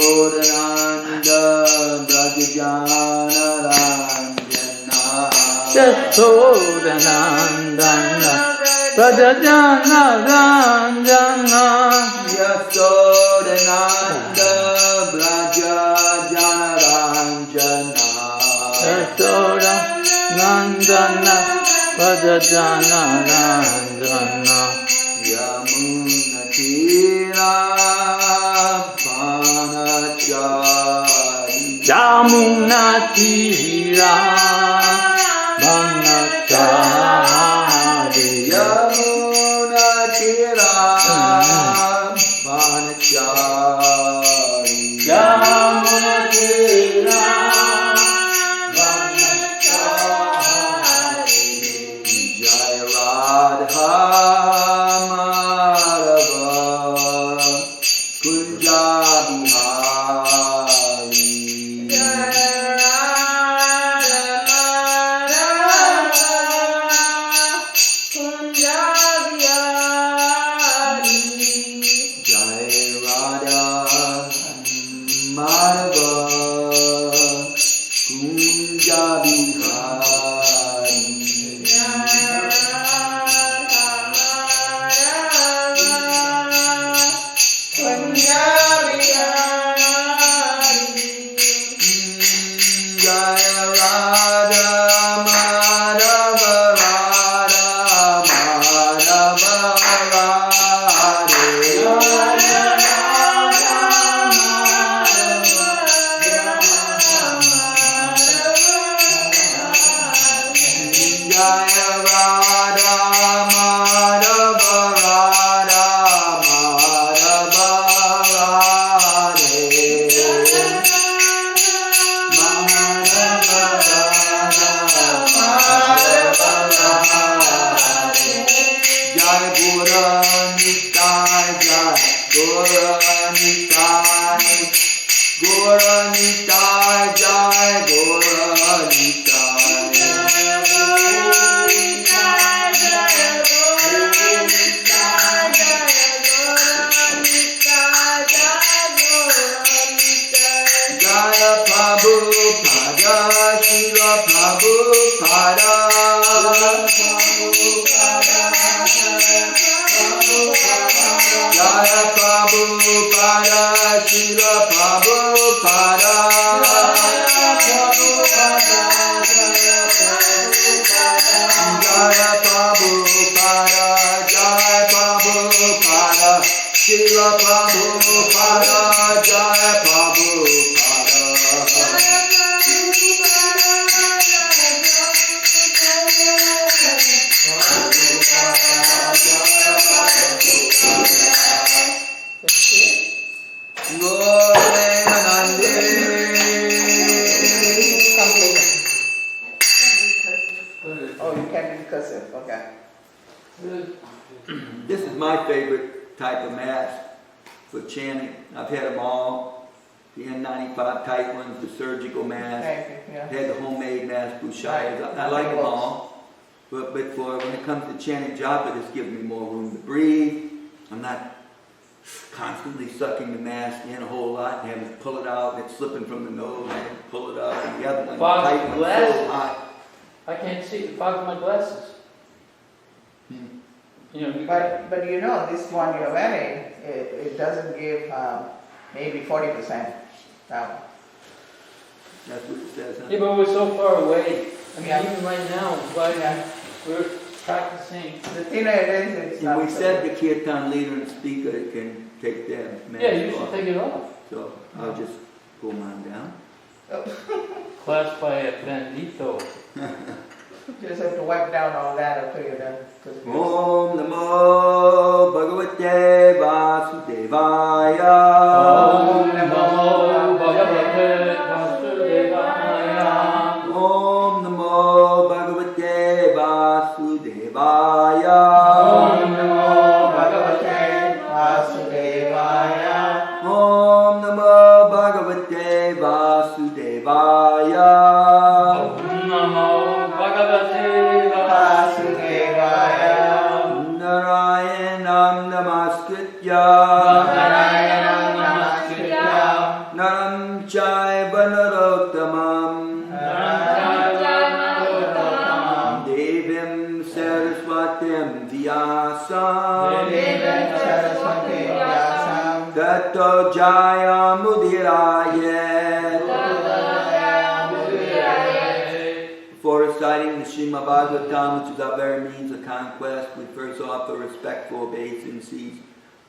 Yashodananda Brajajanarandana Yashodanandana Brajajanarandana Yashodananda Brajajanarandana Yashodanandana Brajajanarandana Yamunatira Vanachari Yamunatira Vanachari Yamunatira Vanachari Yamunatira Vanachari Jai Radha Madhava Kunja Bihari Jai Radha Madhava Kunja Bihari Jaya Radha Madhava Radha Madhava Radhe Jaya Radha Madhava Radha Madhava Radhe Jai Guru Nitai Jai Guru Nitai Guru Nitai Jai Guru Nitai Jaya Prabhupada Shiva Prabhupada Jaya Prabhupada Shiva Prabhupada Jaya Prabhupada Jaya Prabhupada Shiva Prabhupada Jaya Prabhupada Oh, you can't be cursive, okay. This is my favorite type of mask for chanting. I've had them all. The N95 tight ones, the surgical mask. Thank you, yeah. I've had the homemade mask, Bushayas. I like them all. But for when it comes to chanting japa, this gives me more room to breathe. I'm not constantly sucking the mask in a whole lot and having to pull it out and it's slipping from the nose and pull it out. And the other one, the tight one's so hot. I can't see the fog of my glasses. You know, But you know, this one you're wearing, it doesn't give maybe 40%. Now, That's what it says. Huh? yeah, but we're so far away. I mean, Yeah. even right now, but we're practicing. the thinner it is, it's And not we so said good. the kirtan leader and speaker can take that mask Yeah, you should off. take it off. So I'll just pull mine down. Class by a bandito. Just have to wipe down all that after you're done. 'cause it's- Om Namo Bhagavate Vasudevaya. Om Namo Bhagavate Vasudevaya. Om Namo Bhagavate Vasudevaya. Om Namo Bhagavate Vasudevaya. Om Namo Bhagavate Vasudevaya. Om Namo Bhagavate Vasudevaya. Narayana Saraswatim Vyasam Devem Saraswati Vyasam Tato Jaya Mudiraye. Before reciting the Srimad Bhagavatam, which is our very means of conquest, we first offer respectful obeisances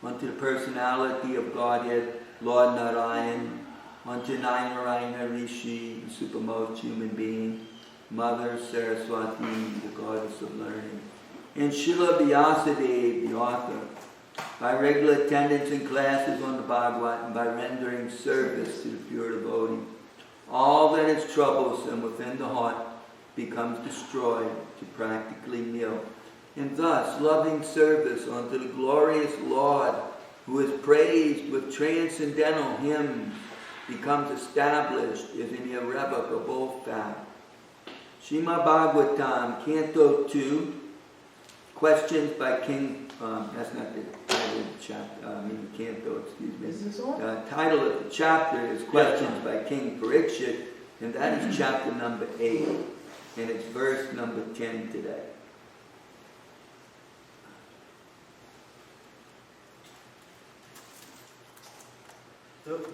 unto the personality of Godhead, Lord Narayan, unto Narayana Rishi, the supermost human being, Mother Saraswati, the goddess of learning, and Srila Vyasadeva, the author, by regular attendance in classes on the Bhagavatam, by rendering service to the pure devotee, all that is troublesome within the heart becomes destroyed to practically nil. And thus, loving service unto the glorious Lord, who is praised with transcendental hymns, becomes established as an irrevocable fact. Srimad Bhagavatam, Canto 2, questions by King, that's not the title of the chapter, the canto, excuse me. Is this one? The title of the chapter is Questions by King Parikshit, and that is chapter number 8, and it's verse number 10 today.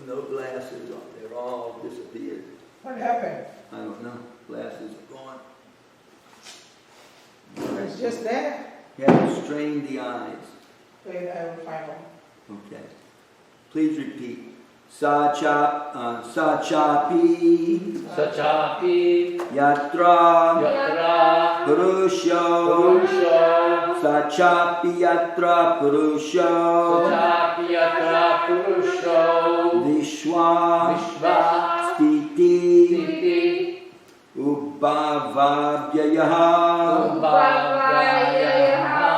No glasses on, they're all disappeared. What happened? I don't know, glasses are gone. It's just there. You have to strain the eyes. Wait, I will find one. Okay. Please repeat. Sachapi Sachapi yatra Yatra purusho Purusho Sachapi yatra purusho Sachapi Yatra Purusho Vishwa Vishva Stiti Siti Ubhavavyayah Ubhavayaha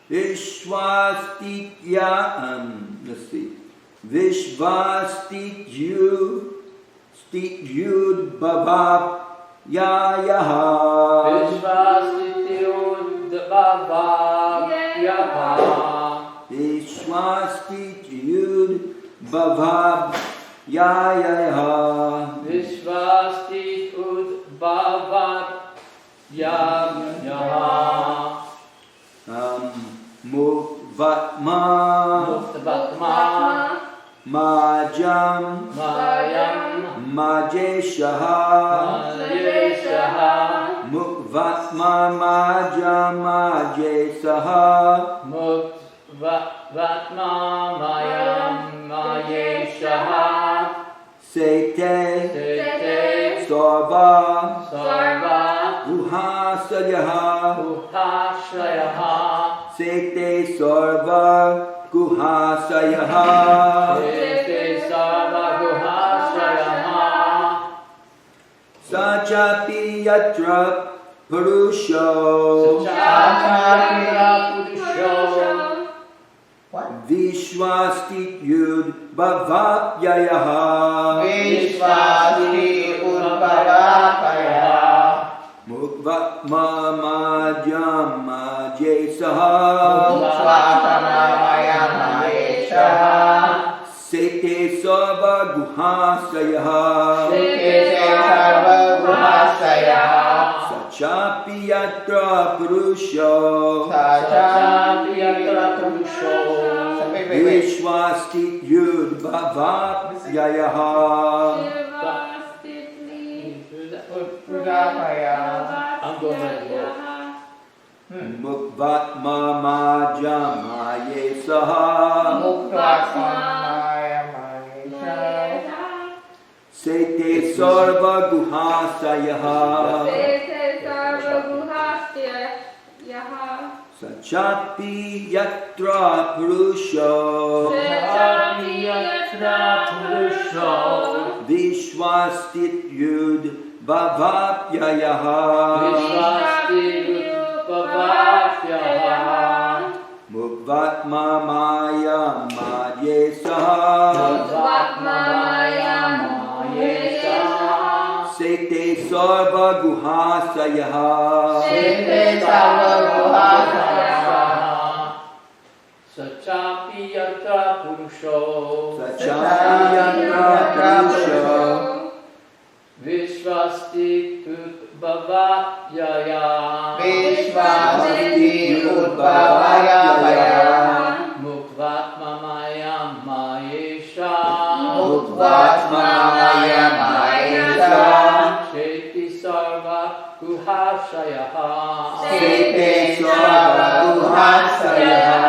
Vishwastitya let's see. Vishvastityud bhav yayaha Vishvastityud Bhavayaha Vishvastityud bhav yayaha Vishvastityud Bhavayaha Mukvatma Muktavatma Majam Mayam Majeshaha Majeshaha Mukvatma Majam Majesaha Mukvatma Mayam Majeshaha Sete Sete Sarva Sarva Guhasayaha Uhashayaha Sete Sarva Guhasayaha Sete Sarva Guhashayaha Sachapi yatra purusho Sachapi Purusho What? Vishwastityud bhavayaha Vishvasti Udbhavapaya Mukvatma Majam Majesaha Mukvatmamaya Maheshaha Sete Sarva Guhasayaha Sete Sarva Guhasayaha Sachapi yatra purusho Sachapi Yatra Purusho Wait. Vishwastityud bhavayaha Udbhavapaya I'm going to go. Mukvatma Majam Majesaha Mukvatmamaya Maheshaha Sete Sarva Guhasayaha Sachapi yatra purusho Sachapi Yatra Purusho Vishwastityud bhavayaha Vishvastityud Bhavayaha Mukvatma Maya Majesaha Mukvatmamaya Majeshaha Sete Sarva Guhasayaha Sete Sarva Guhasayaha Sachapi Yatra Purusho Sachapi yatra purusho Vishvastityud Bhavayaha Vishvasti Udbhavaya Maya. Muktvatmamayam Mayesha. Muktvatmaya Mayesha. Sheti Sarva Guhashayaha. Sete Sarva Guhasayaha.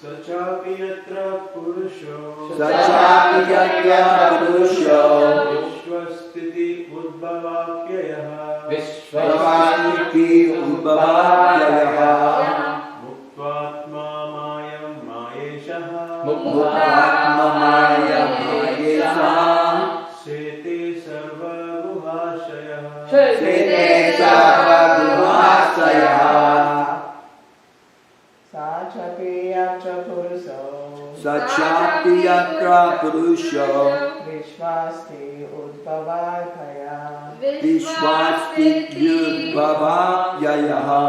Sachapi yatra purusho. Sachapi yatra purusho. Vishwastiti udbhavakyayah. Vishvasiti udbhavakyayah. Muktvatma mayam mayeshah. Muktvatma mayam mayesah. Sete sarva guhashayah. Sete sarva guhasayah. Sachapi yatra purusho. Sachapi yatra purusho. Vishvasti udbhavakyayah. Vishwasti yudbhavayaha.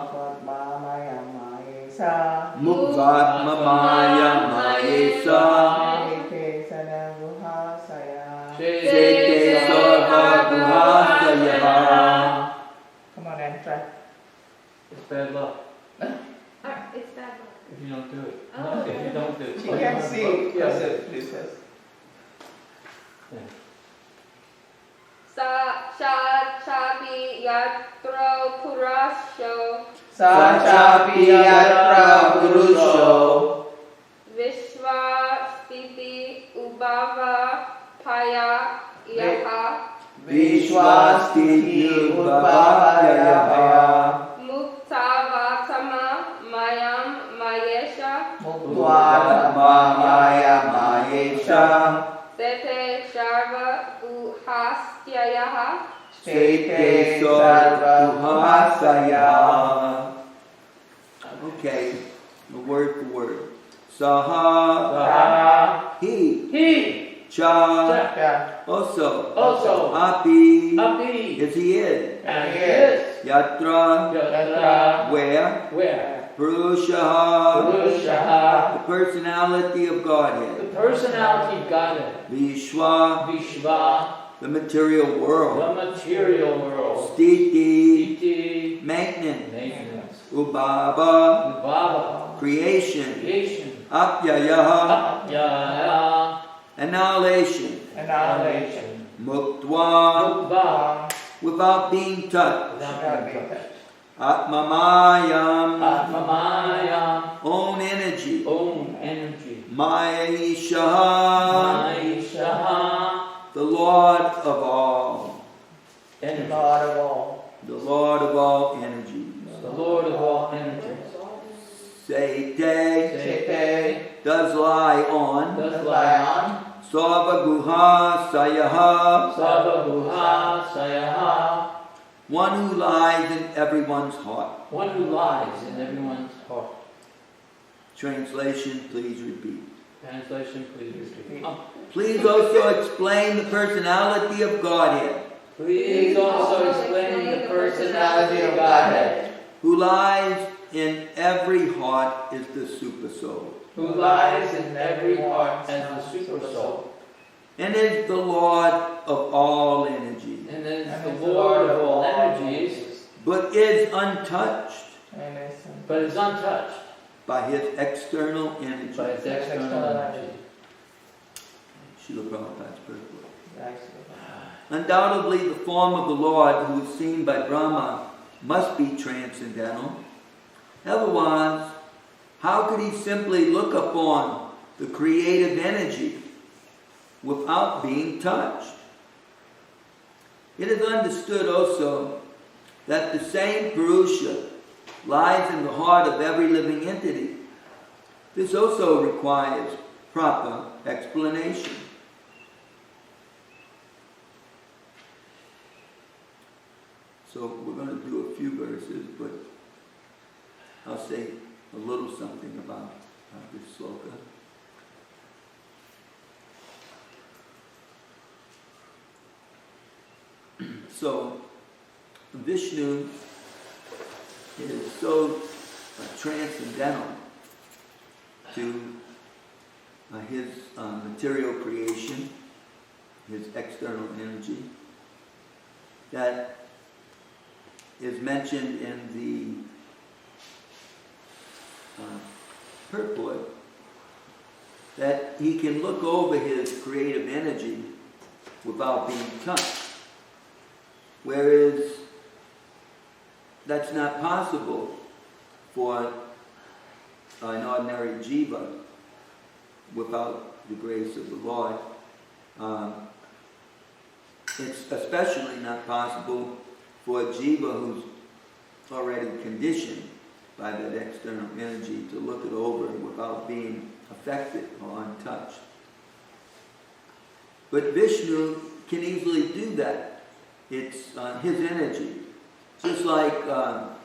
Muktvatmaya mayesa. Muktvatmaya mayesa. Sete sarva guhasayah. Sete sarva guhasayaha. Come on and try. It's bad luck It's bad luck. if you don't do it. Oh. If you don't do it. She can see. Yes. Please. Sachapi yatra purusho. Sachapi yatra purusho. Vishwastiti ubhava paya yaha. Vishwasti yudbhavayaha. Muktavatama mayam mayesha. Muktvatmaya mayesha. Sete sarva guhasyayaha. Sete sarva guhasayah. Okay, word for word. Saha, Saha. he, He. cha, Yeah. also, Also. api, Api. is he is, And yes. yatra, Yatra. where, Where? purushaha, Purushaha. the personality of The Godhead, personality of Godhead. Vishwa, Vishva. the material world, The material world. stiti, Iti. maintenance, Maintenance. ubhava, Bhava. creation, Creation. apyayaha, Apyaya. annihilation, Annihilation. muktva, Mukva. without being touched, Without being touched. atmamayam, Atmamaya. own energy, Own energy. maishaha, Maishaha. the Lord of all, Energy. Lord of all. the Lord of all energy. The Lord of all energy. Sete, Sete. does lie on, Does lie on. sarva guha sayaha, Sarvaguha Sayaha. one who lies in everyone's heart. One who lies in everyone's heart. Translation, please repeat. Translation, please repeat. Please also explain the personality of Godhead, Please also explain the personality of Godhead, who lies in every heart is the super soul, who lies in every heart as the super soul, and is the Lord of all energy, and is the Lord of all energies, but is untouched but is untouched by his external energy. by its external energy. Srila Prabhupada's purport. Undoubtedly, the form of the Lord, who is seen by Brahma, must be transcendental. Otherwise, how could he simply look upon the creative energy without being touched? It is understood also that the same Purusha lies in the heart of every living entity. This also requires proper explanation. So we're going to do a few verses, but I'll say a little something about this sloka. So Vishnu is so transcendental to his material creation, his external energy, that is mentioned in the purport that he can look over his creative energy without being touched. Whereas that's not possible for an ordinary jiva without the grace of the Lord. It's especially not possible for a jiva who's already conditioned by that external energy to look it over without being affected or untouched. But Vishnu can easily do that. It's his energy. Just like a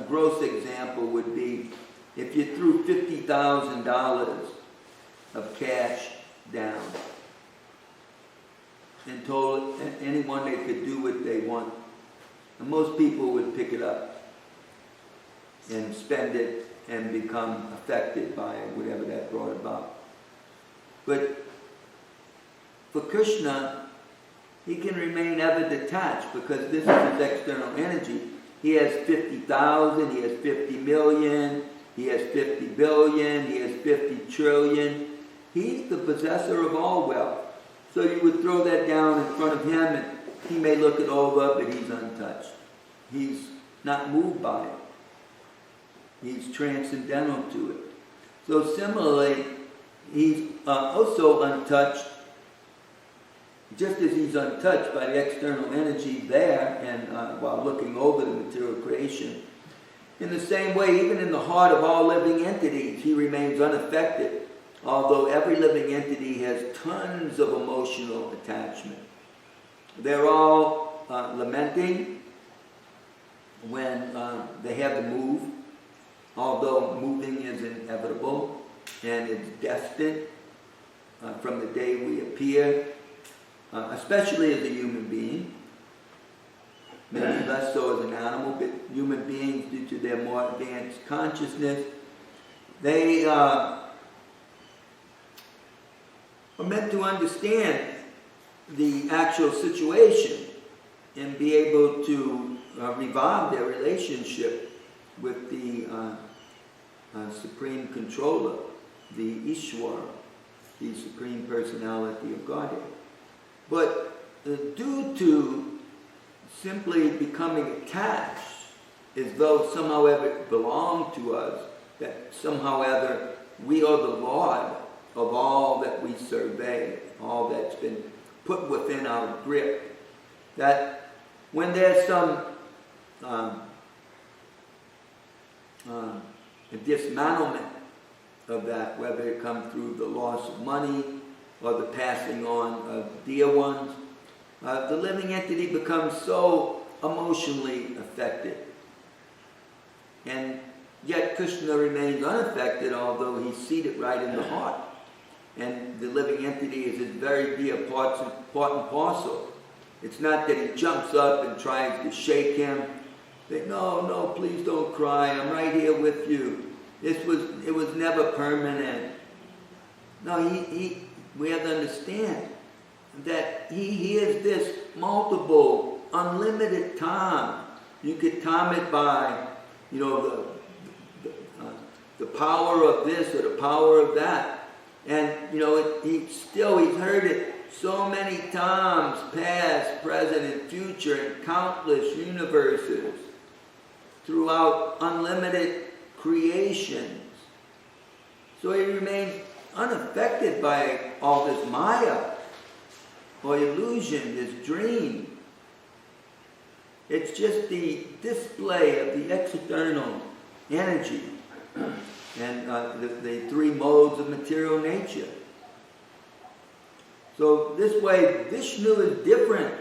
gross example would be if you threw $50,000 of cash down and told anyone they could do what they want, and most people would pick it up and spend it and become affected by whatever that brought about. But for Krishna, he can remain ever detached because this is his external energy. He has 50,000, he has 50 million, he has 50 billion, he has 50 trillion. He's the possessor of all wealth. So you would throw that down in front of him and he may look it over, but he's untouched. He's not moved by it. He's transcendental to it. So similarly, he's also untouched, just as he's untouched by the external energy there and while looking over the material creation. In the same way, even in the heart of all living entities, he remains unaffected, although every living entity has tons of emotional attachment. They're all lamenting when they have to move, although moving is inevitable and it's destined from the day we appear, especially as a human being. Maybe less so as an animal, but human beings, due to their more advanced consciousness, they are meant to understand the actual situation and be able to revive their relationship with the Supreme Controller, the Ishwara, the Supreme Personality of Godhead. But due to simply becoming attached as though somehow ever it belonged to us, that somehow ever we are the Lord of all that we survey, all that's been put within our grip, that when there's some dismantlement of that, whether it comes through the loss of money or the passing on of dear ones, the living entity becomes so emotionally affected. And yet Krishna remains unaffected, although he's seated right in the heart. And the living entity is his very dear part and parcel. It's not that he jumps up and tries to shake him. Say, no, please don't cry. I'm right here with you. It was never permanent. No, we have to understand that he is this multiple, unlimited time. You could time it by, the power of this or the power of that. And, he's heard it so many times, past, present, and future, in countless universes, throughout unlimited creations. So he remains unaffected by all this maya, or illusion, this dream. It's just the display of the external energy and the three modes of material nature. So this way, Vishnu is different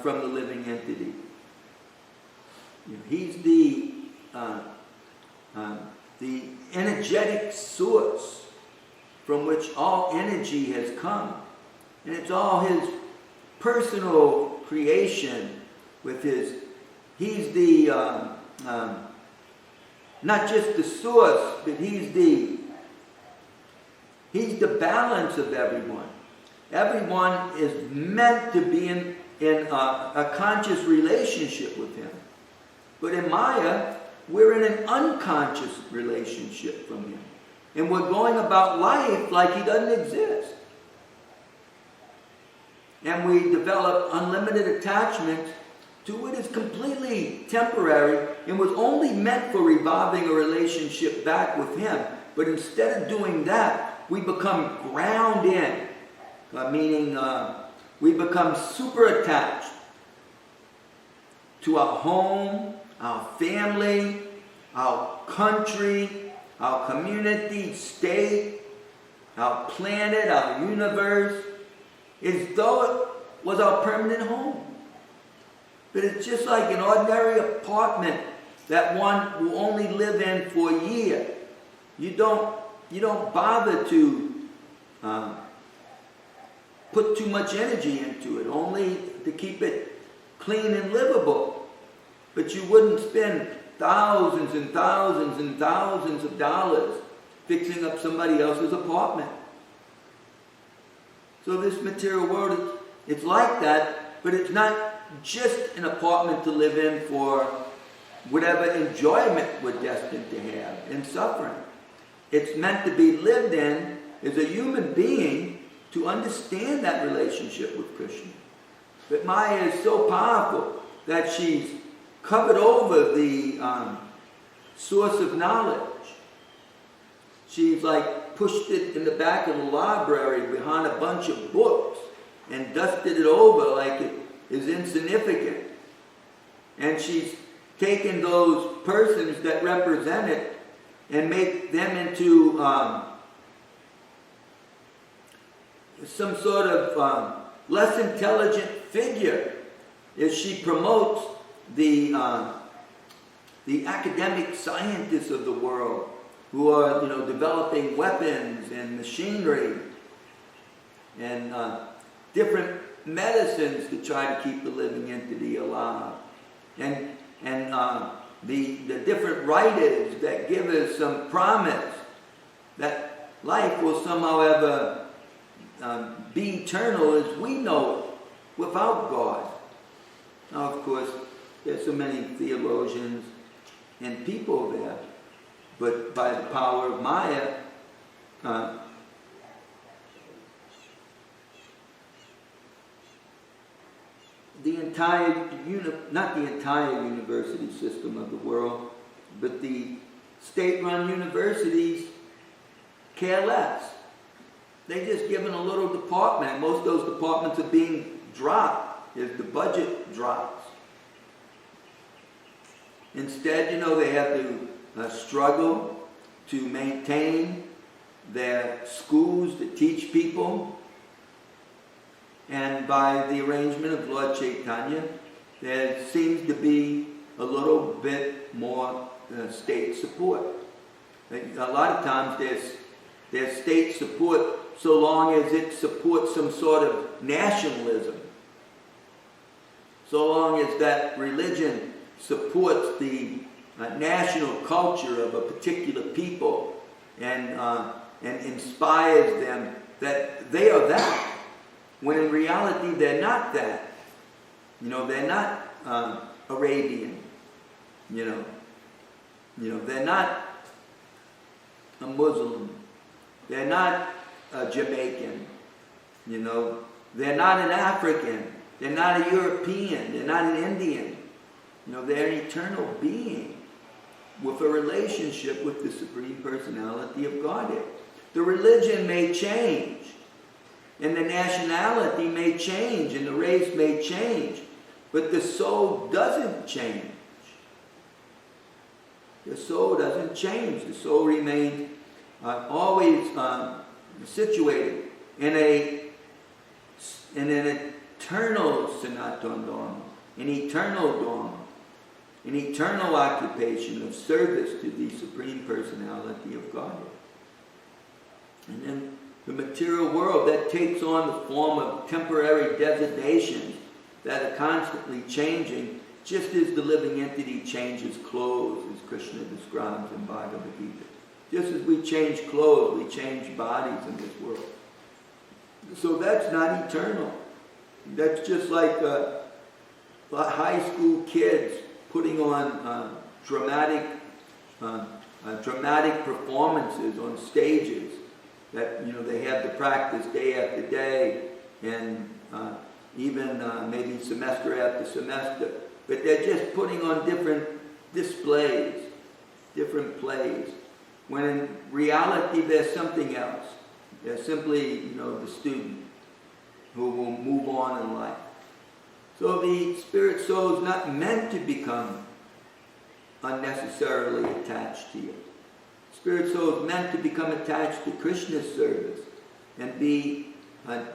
from the living entity. He's the energetic source from which all energy has come. And it's all his personal creation with he's the, not just the source, but he's the balance of everyone. Everyone is meant to be in a conscious relationship with him. But in Maya, we're in an unconscious relationship from him. And we're going about life like he doesn't exist. And we develop unlimited attachment to what is completely temporary and was only meant for reviving a relationship back with him. But instead of doing that, we become ground in, meaning we become super attached to our home, our family, our country, our community, state, our planet, our universe, as though it was our permanent home. But it's just like an ordinary apartment that one will only live in for a year. You don't bother to put too much energy into it, only to keep it clean and livable. But you wouldn't spend thousands and thousands and thousands of dollars fixing up somebody else's apartment. So this material world, it's like that, but it's not just an apartment to live in for whatever enjoyment we're destined to have in suffering. It's meant to be lived in as a human being to understand that relationship with Krishna. But Maya is so powerful that she's covered over the source of knowledge. She's like pushed it in the back of the library behind a bunch of books and dusted it over like it is insignificant. And she's taken those persons that represent it and make them into some sort of less intelligent figure as she promotes the academic scientists of the world who are, developing weapons and machinery and different medicines to try to keep the living entity alive, and the different writers that give us some promise that life will somehow ever be eternal as we know it without God. Now, of course, there's so many theologians and people there, but by the power of Maya, not the entire university system of the world, but the state-run universities care less. They just given a little department. Most of those departments are being dropped as the budget drops. Instead, they have to struggle to maintain their schools to teach people. And by the arrangement of Lord Chaitanya, there seems to be a little bit more state support. A lot of times there's state support so long as it supports some sort of nationalism. So long as that religion supports the national culture of a particular people and inspires them that they are that. When in reality they're not that. They're not Arabian. They're not a Muslim. They're not a Jamaican. They're not an African. They're not a European. They're not an Indian. They're an eternal being with a relationship with the Supreme Personality of Godhead. The religion may change, and the nationality may change, and the race may change, but the soul doesn't change. The soul doesn't change. The soul remains always situated in an eternal Sanatana Dharma, an eternal Dharma, an eternal occupation of service to the Supreme Personality of Godhead. And then the material world, that takes on the form of temporary designations that are constantly changing, just as the living entity changes clothes, as Krishna describes in Bhagavad Gita. Just as we change clothes, we change bodies in this world. So that's not eternal. That's just like high school kids putting on dramatic performances on stages that they have to practice day after day, and even maybe semester after semester. But they're just putting on different displays, different plays, when in reality there's something else. They're simply, the student who will move on in life. So the spirit soul is not meant to become unnecessarily attached to you. Spirit soul is meant to become attached to Krishna's service and be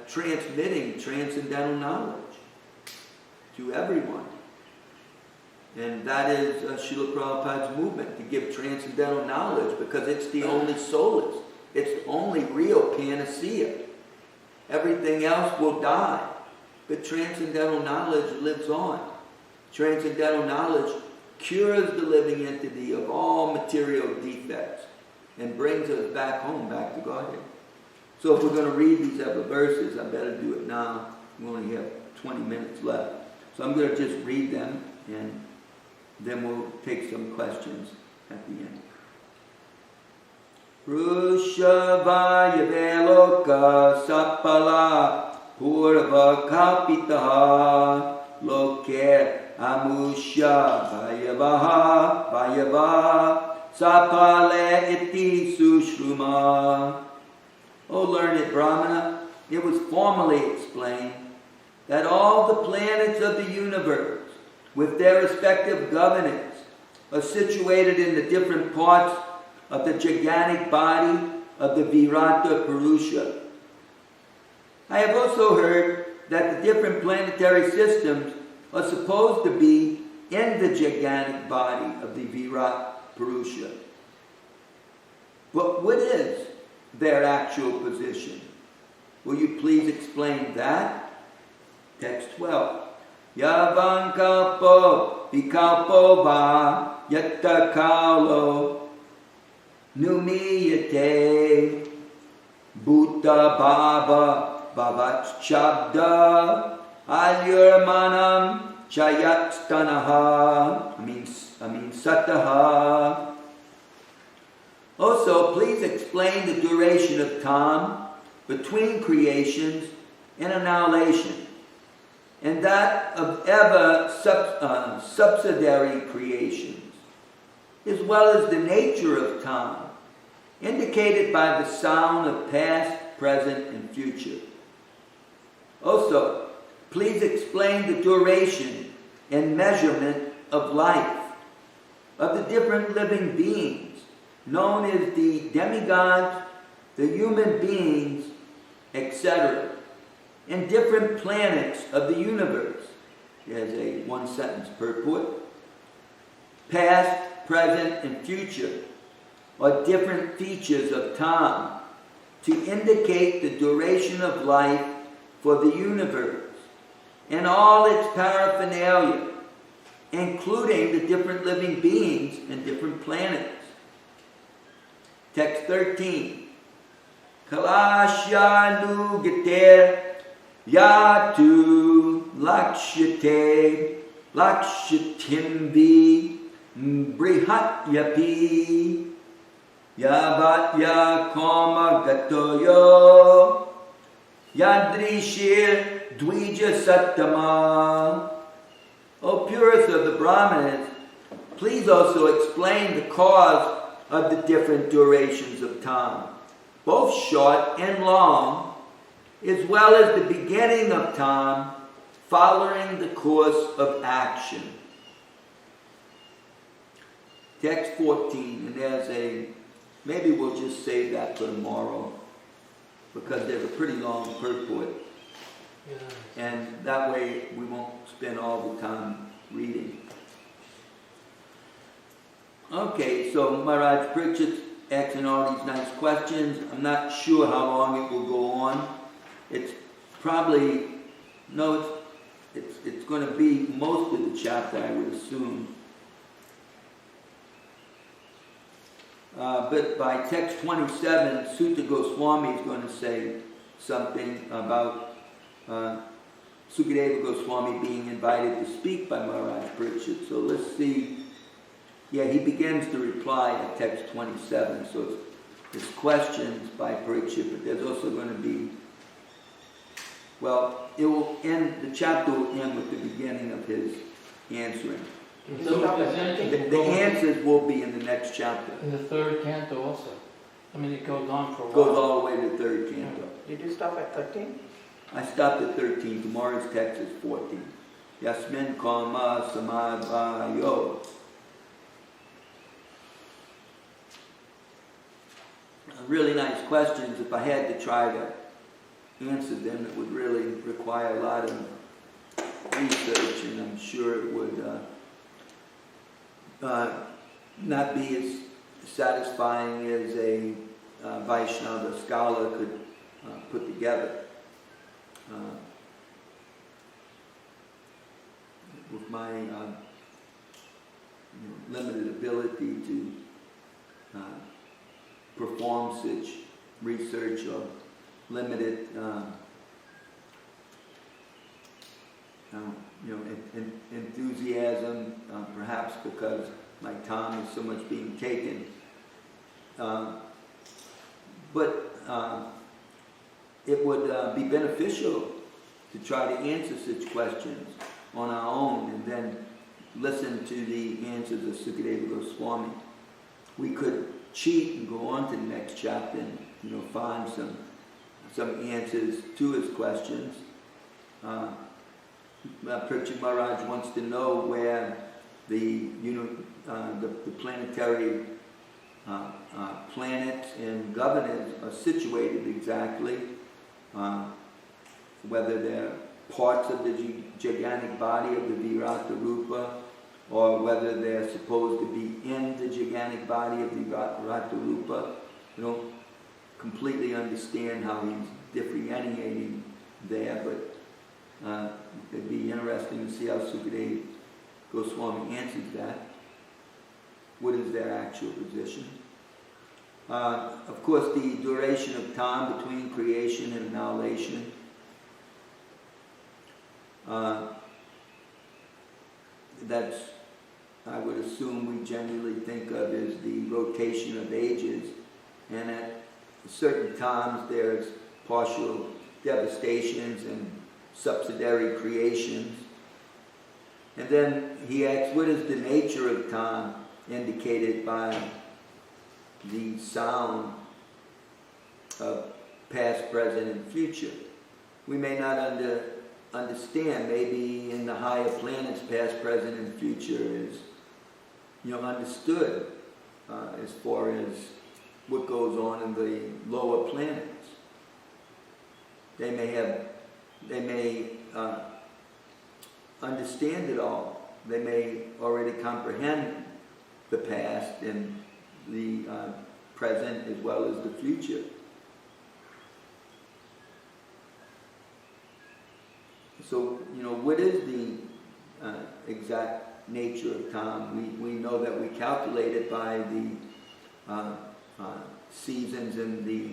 transmitting transcendental knowledge to everyone. And that is Srila Prabhupada's movement, to give transcendental knowledge, because it's the only solace. It's the only real panacea. Everything else will die, but transcendental knowledge lives on. Transcendental knowledge cures the living entity of all material defects and brings us back home, back to Godhead. So if we're going to read these other verses, I better do it now. We only have 20 minutes left. So I'm going to just read them, and then we'll take some questions at the end. Rushavaya veloka sapala purva kalpitaha loke amusha vayava sapale iti sushruma. O learned Brahmana, it was formally explained that all the planets of the universe, with their respective governance, are situated in the different parts of the gigantic body of the Virata Purusha. I have also heard that the different planetary systems are supposed to be in the gigantic body of the Virata Purusha. But what is their actual position? Will you please explain that? Text 12. Yavankalpo vikalpo va yatta kalo numiyate bhuta bhava bhavat shabda alyurmanam chayatstanaha. I mean sataha. Also, please explain the duration of time between creations and annihilation, and that of ever subsidiary creations, as well as the nature of time, indicated by the sound of past, present, and future. Also, please explain the duration and measurement of life, of the different living beings, known as the demigods, the human beings, etc., and different planets of the universe. There's a one-sentence purport. Past, present, and future are different features of time to indicate the duration of life for the universe and all its paraphernalia, including the different living beings and different planets. Text 13. Kalashya nugater yatu lakshyate lakshitimvi brihatyapi yavatya koma gatoyo yadrishir dvija sattama. O purest of the Brahmanas, please also explain the cause of the different durations of time, both short and long, as well as the beginning of time following the course of action. Text 14, and there's maybe we'll just save that for tomorrow, because there's a pretty long purport, and that way we won't spend all the time reading. Okay, so Maharaj Parikshit's asking all these nice questions. I'm not sure how long it will go on. It's probably, it's going to be most of the chapter, I would assume. But by text 27, Sutta Goswami is going to say something about Sukadeva Goswami being invited to speak by Maharaj Parikshit. So let's see Yeah, he begins to reply at text 27, so it's questions by Parikshit, but there's also going to be, well, it will end, the chapter will end with the beginning of his answering. So his answers The will go answers will be in the next chapter. in the third canto also. I mean, it goes on for a while. Goes all the way to the third canto. Did you stop at 13? I stopped at 13. Tomorrow's text is 14. Yasmin karma samadvayo. Really nice questions. If I had to try to answer them, it would really require a lot of research, and I'm sure it would not be as satisfying as a Vaishnava scholar could put together. With my limited ability to perform such research or limited enthusiasm, perhaps because my time is so much being taken. But it would be beneficial to try to answer such questions on our own and then listen to the answers of Sukadeva Goswami. We could cheat and go on to the next chapter and find some answers to his questions. Parikshit Maharaj wants to know where the planetary planets and governors are situated exactly, whether they're parts of the gigantic body of the Virata Rupa, or whether they're supposed to be in the gigantic body of the Virata Rupa. We don't completely understand how he's differentiating there, but it'd be interesting to see how Sukadeva Goswami answers that. What is their actual position? Of course, the duration of time between creation and annihilation. That's, I would assume, we generally think of as the rotation of ages, and at certain times there's partial devastations and subsidiary creations. And then he asks, what is the nature of time indicated by the sound of past, present, and future? We may not understand. Maybe in the higher planets, past, present, and future is understood as far as what goes on in the lower planets. They may understand it all. They may already comprehend the past and the present as well as the future. So, what is the exact nature of time? We know that we calculate it by the seasons and the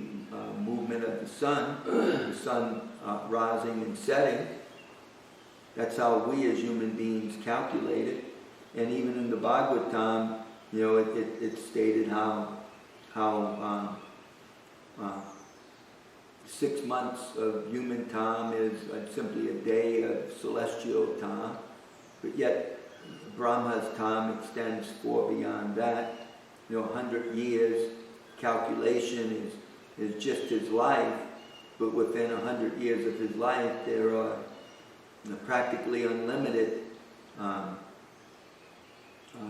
movement of the sun rising and setting. That's how we as human beings calculate it. And even in the Bhagavatam, it's stated how 6 months of human time is simply a day of celestial time, but yet Brahma's time extends far beyond that. 100 years calculation is just his life, but within 100 years of his life there are practically unlimited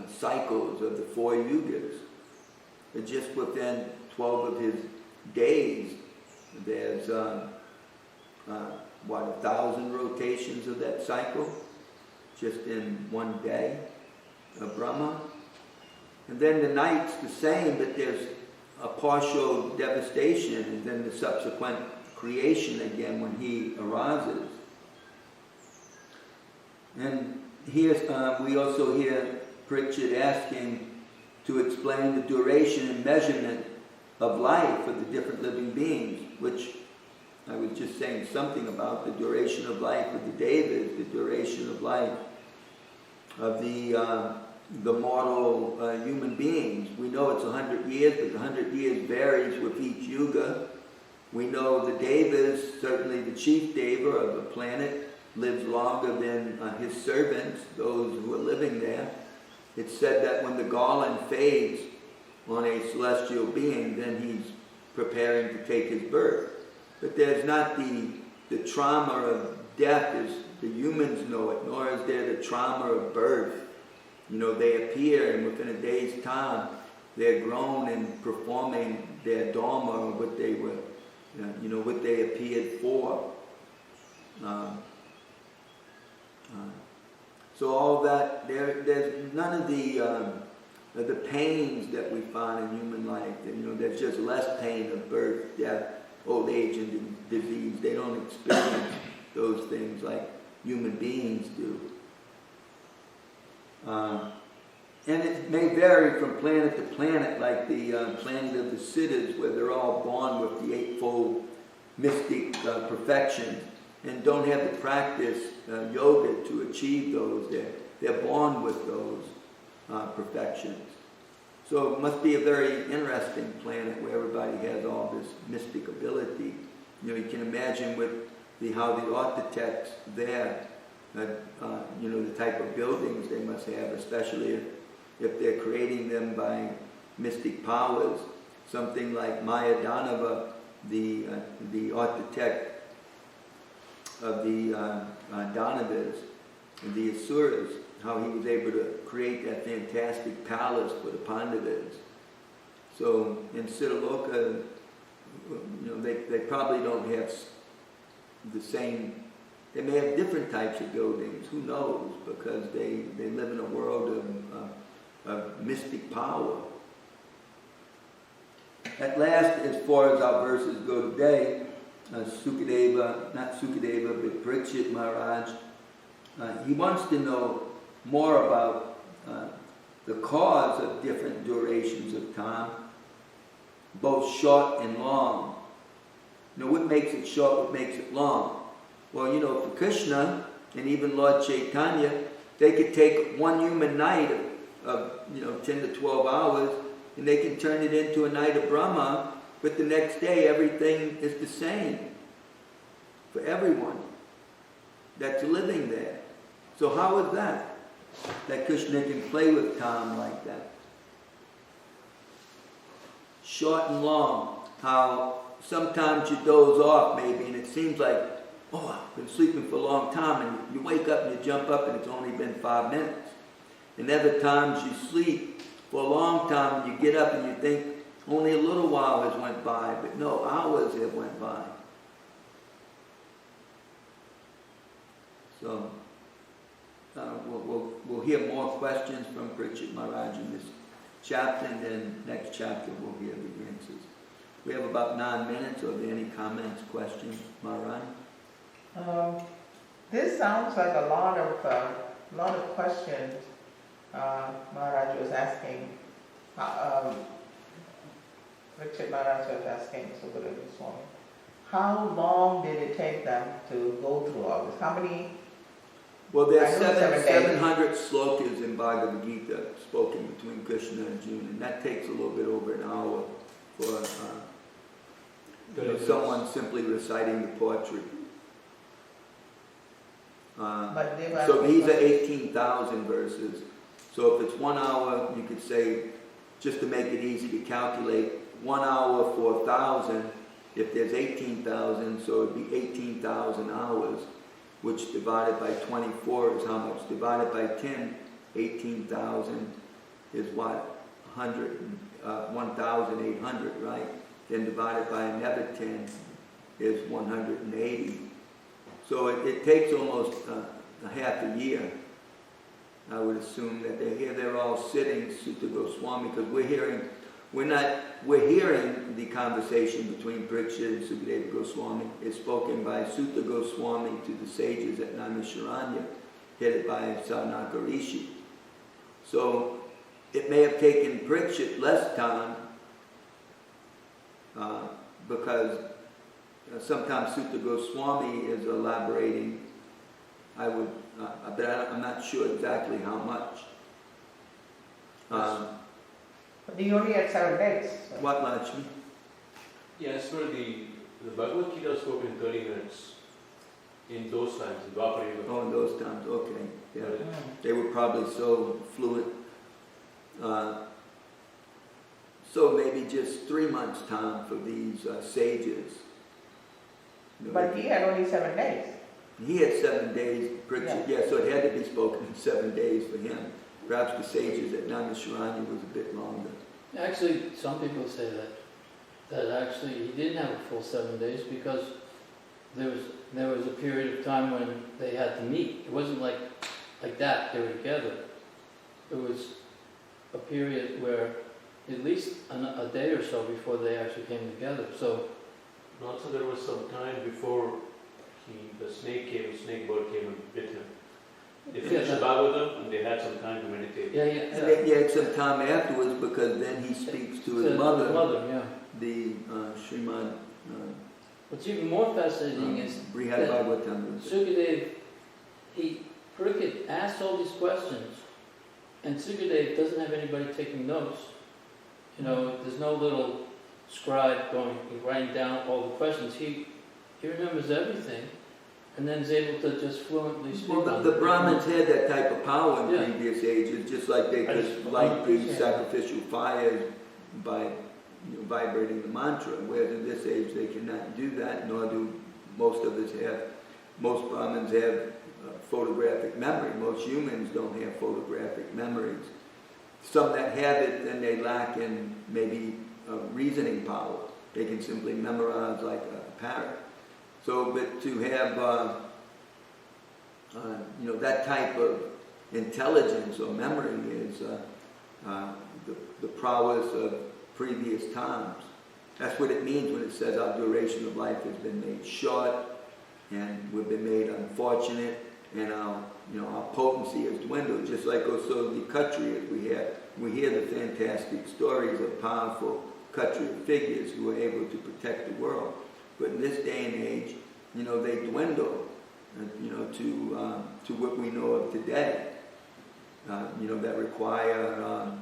cycles of the 4 yugas. But just within 12 of his days, there's 1,000 rotations of that cycle just in one day of Brahma. And then the night's the same, but there's a partial devastation and then the subsequent creation again when he arises. And here we also hear Parikshit asking to explain the duration and measurement of life for the different living beings, which I was just saying something about. The duration of life of the Devas, the duration of life of the the mortal human beings. We know it's 100 years, but the 100 years varies with each yuga. We know the devas, certainly the chief deva of the planet, lives longer than his servants, those who are living there. It's said that when the garland fades on a celestial being, then he's preparing to take his birth. But there's not the trauma of death as the humans know it, nor is there the trauma of birth. You know, they appear, and within a day's time, they're grown and performing their dharma, what they were, what they appeared for. So all that, there's none of the pains that we find in human life. There's just less pain of birth, death, old age, and disease. They don't experience those things like human beings do. And it may vary from planet to planet, like the planet of the Siddhas, where they're all born with the eightfold mystic perfection and don't have to practice yoga to achieve those. They're born with those perfections. So it must be a very interesting planet where everybody has all this mystic ability. You can imagine with how the architects there, the type of buildings they must have, especially if they're creating them by mystic powers. Something like Mayadanava, the architect of the Danavas, the Asuras, how he was able to create that fantastic palace for the Pandavas. So in Siddhaloka, they probably don't have the same. They may have different types of buildings. Who knows? Because they live in a world of mystic power. At last, as far as our verses go today, not Sukadeva, but Parikshit Maharaj, he wants to know more about the cause of different durations of time, both short and long. What makes it short, what makes it long? Well, for Krishna and even Lord Chaitanya, they could take one human night of 10 to 12 hours, and they can turn it into a night of Brahma, but the next day everything is the same for everyone that's living there. So how is that Krishna can play with time like that? Short and long, how sometimes you doze off maybe, and it seems like, I've been sleeping for a long time, and you wake up and you jump up and it's only been 5 minutes. And other times you sleep for a long time and you get up and you think only a little while has went by, but no, hours have went by. So we'll hear more questions from Parikshit Maharaj in this chapter, and then next chapter we'll hear the answers. We have about 9 minutes. Are there any comments, questions, Maharaj? This sounds like a lot of questions Maharaj was asking. Richard Maharaj was asking Sukadeva Swami. How long did it take them to go through all this? How many? Well, there's 700 slokas in Bhagavad Gita spoken between Krishna and Arjuna, and that takes a little bit over an hour for someone simply reciting the poetry. So these are 18,000 verses. So if it's 1 hour, you could say, just to make it easy to calculate, 1 hour for 1,000. If there's 18,000, so it'd be 18,000 hours, which divided by 24 is how much? Divided by 10, 18,000 is what? 1,800, right? Then divided by another 10 is 180. So it takes almost a half a year. I would assume that they're all sitting, Sutta Goswami, because we're hearing the conversation between Parikshit and Sukadeva Goswami. It's spoken by Sutta Goswami to the sages at Naimisharanya, headed by Saunaka Rishi. So it may have taken Parikshit less time because sometimes Sutta Goswami is elaborating. But I'm not sure exactly how much. But you only had 7 days. So. What, Lakshmi? Yes, for the Bhagavad Gita was spoken in 30 minutes. In those times, in Dwapara Yuga. Oh, in those times, okay. Yeah. Mm. They were probably so fluent. So maybe just 3 months' time for these sages. You know, But he had only 7 days. he had 7 days. Yeah, so it had to be spoken in 7 days for him. Perhaps the sages at Naimisharanya was a bit longer. Actually, some people say that actually he didn't have a full 7 days because there was a period of time when they had to meet. It wasn't like that, they were together. It was a period where at least a day or so before they actually came together. So And also there was some time before the snake bird came and bit him. They finished the Bhagavatam and they had some time to meditate. And he had some time afterwards because then he speaks to his mother, the Srimad. What's even more fascinating is Brihad that Bhagavatam. Sukadev, Parikshit asked all these questions, and Sukadev doesn't have anybody taking notes. You know, there's no little scribe writing down all the questions. He remembers everything, and then is able to just fluently speak. Well, the Brahmins had that type of power in previous ages, just like they could light the sacrificial fires by vibrating the mantra, whereas in this age they cannot do that, nor do most Brahmins have photographic memory. Most humans don't have photographic memories. Some that have it, then they lack in maybe reasoning power. They can simply memorize like a parrot. So, but to have that type of intelligence or memory is the prowess of previous times. That's what it means when it says our duration of life has been made short, and we've been made unfortunate, and our potency has dwindled. Just like also the Kshatriyas we hear the fantastic stories of powerful Kshatriya figures who were able to protect the world. But in this day and age, they dwindle, to what we know of today. That require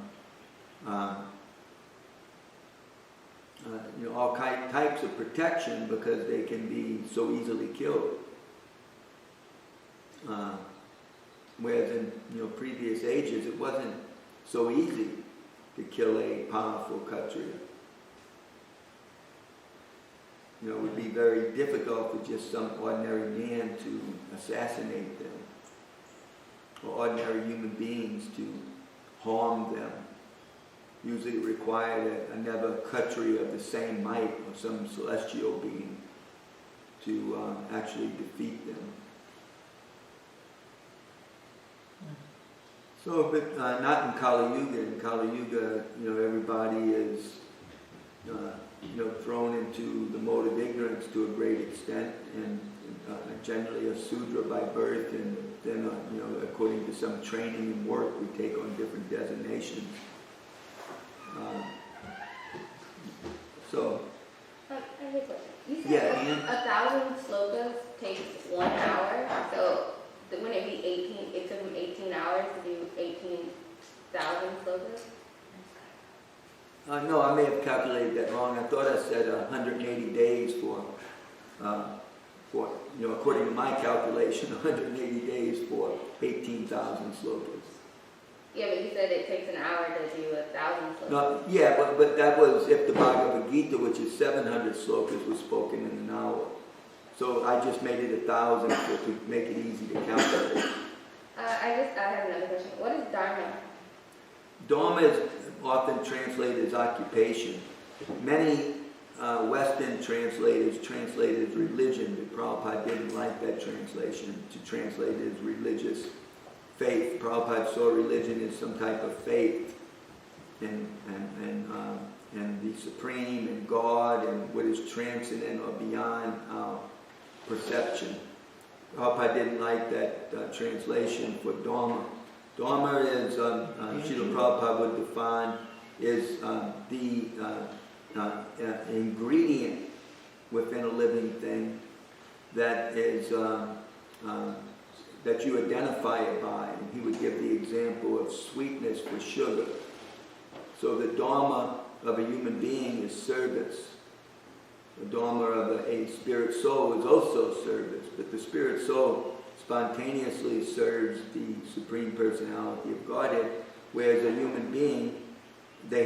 all types of protection because they can be so easily killed. Whereas in previous ages, it wasn't so easy to kill a powerful Kshatriya. It would be very difficult for just some ordinary man to assassinate them, or ordinary human beings to harm them. Usually it required another Kshatriya of the same might, or some celestial being, to actually defeat them. So, but not in Kali Yuga. In Kali Yuga, everybody is thrown into the mode of ignorance to a great extent, and generally a Sudra by birth, and then according to some training and work, we take on different designations. I have a question. You said Yeah, 1,000 slokas takes 1 hour, so wouldn't it be 18? It took them 18 hours to do 18,000 slokas? No, I may have calculated that wrong. I thought I said 180 days for according to my calculation, 180 days for 18,000 slokas. Yeah, but you said it takes an hour to do 1,000 slokas. No, yeah, but that was if the Bhagavad Gita, which is 700 slokas, was spoken in an hour. So I just made it 1,000 to make it easy to calculate. I have another question. What is Dharma? Dharma is often translated as occupation. Many Western translators translate it as religion, but Prabhupada didn't like that translation, to translate it as religious faith. Prabhupada saw religion as some type of faith in the Supreme and God and what is transcendent or beyond our perception. Prabhupada didn't like that translation for Dharma. Dharma is, Srila Prabhupada would define, is the ingredient within a living thing that is that you identify it by. And he would give the example of sweetness for sugar. So the dharma of a human being is service. The dharma of a spirit soul is also service, but the spirit soul spontaneously serves the Supreme Personality of Godhead, whereas a human being, they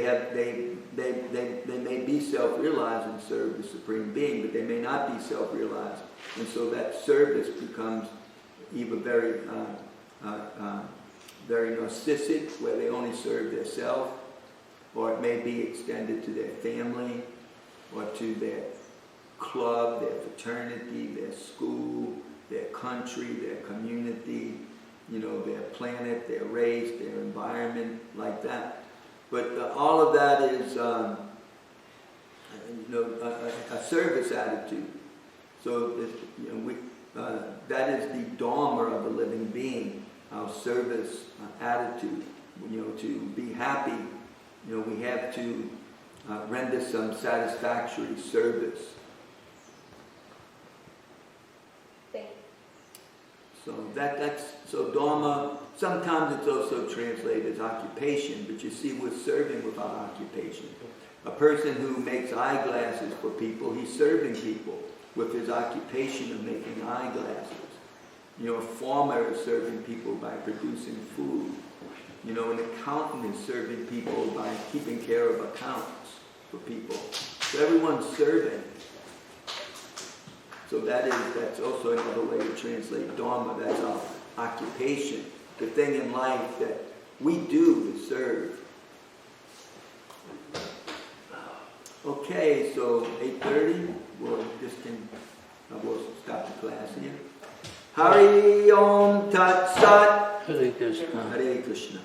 may be self-realized and serve the Supreme Being, but they may not be self-realized, and so that service becomes either very narcissistic, where they only serve their self, or it may be extended to their family, or to their club, their fraternity, their school, their country, their community, their planet, their race, their environment, like that. But all of that is, a service attitude. So that is the dharma of a living being, our service attitude. To be happy, we have to render some satisfactory service. So dharma, sometimes it's also translated as occupation, but you see, we're serving without occupation. A person who makes eyeglasses for people, he's serving people with his occupation of making eyeglasses. A farmer is serving people by producing food. An accountant is serving people by keeping care of accounts for people. So everyone's serving. So that's also another way to translate dharma. That's our occupation. The thing in life that we do is serve. Okay, so 8:30, we'll stop the class here. Hari Om Tat Sat. Hare Krishna. Hare Krishna.